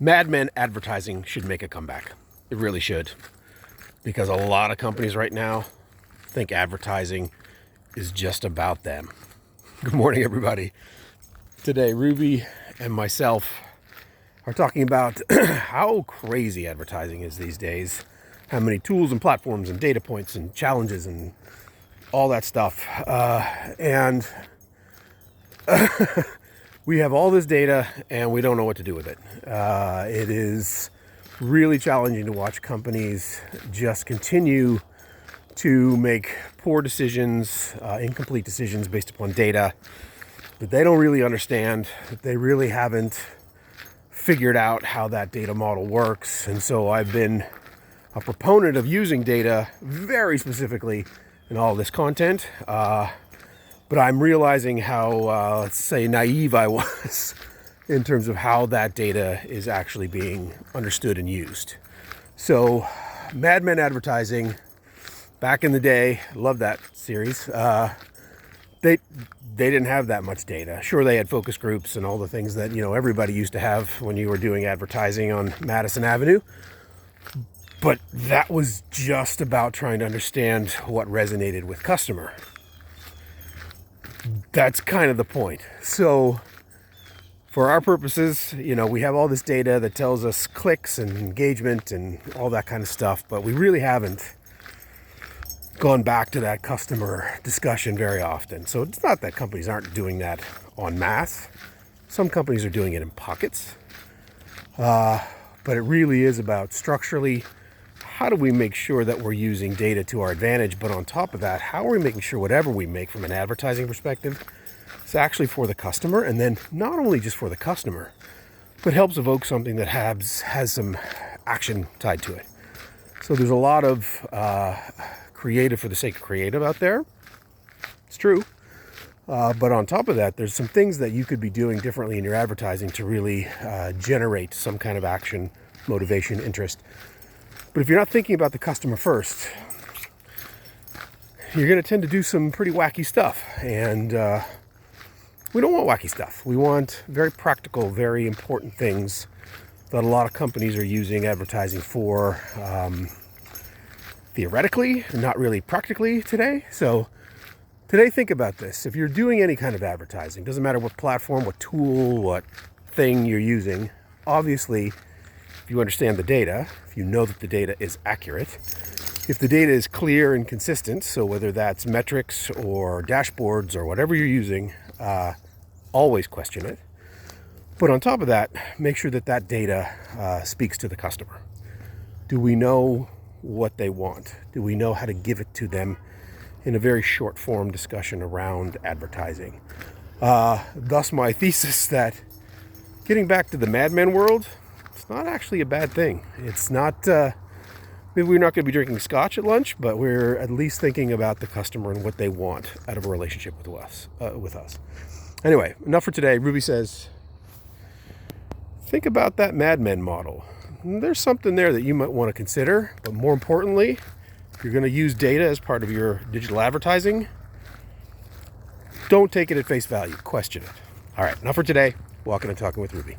Mad Men advertising should make a comeback. It really should. Because a lot of companies right now think advertising is just about them. Good morning, everybody. Today, Ruby and myself are talking about how crazy advertising is these days. How many tools and platforms and data points and challenges and all that stuff. And we have all this data and we don't know what to do with it. It is really challenging to watch companies just continue to make poor decisions, incomplete decisions based upon data that they don't really understand, that they really haven't figured out how that data model works. And so I've been a proponent of using data very specifically in all this content. But I'm realizing how, let's say, naive I was in terms of how that data is actually being understood and used. So, Mad Men advertising, back in the day, love that series. They didn't have that much data. Sure, they had focus groups and all the things that everybody used to have when you were doing advertising on Madison Avenue. But that was just about trying to understand what resonated with customer. That's kind of the point. So for our purposes, we have all this data that tells us clicks and engagement and all that kind of stuff, but we really haven't gone back to that customer discussion very often. So it's not that companies aren't doing that en masse. Some companies are doing it in pockets. But it really is about structurally, how do we make sure that we're using data to our advantage? But on top of that, how are we making sure whatever we make from an advertising perspective is actually for the customer? And then not only just for the customer, but helps evoke something that has some action tied to it. So there's a lot of creative for the sake of creative out there. It's true. But on top of that, there's some things that you could be doing differently in your advertising to really generate some kind of action, motivation, interest. But if you're not thinking about the customer first, you're going to tend to do some pretty wacky stuff. And we don't want wacky stuff. We want very practical, very important things that a lot of companies are using advertising for, theoretically, not really practically today. So today, think about this. If you're doing any kind of advertising, doesn't matter what platform, what tool, what thing you're using, obviously, if you understand the data, if you know that the data is accurate, if the data is clear and consistent, so whether that's metrics or dashboards or whatever you're using, always question it. But on top of that, make sure that that data speaks to the customer. Do we know what they want? Do we know how to give it to them in a very short form discussion around advertising? Thus my thesis that getting back to the Mad Men world, it's not actually a bad thing. It's not, maybe we're not going to be drinking scotch at lunch, but we're at least thinking about the customer and what they want out of a relationship with us. Anyway, enough for today. Ruby says, think about that Mad Men model. There's something there that you might want to consider, but more importantly, if you're going to use data as part of your digital advertising, don't take it at face value. Question it. All right, enough for today. Walking and Talking with Ruby.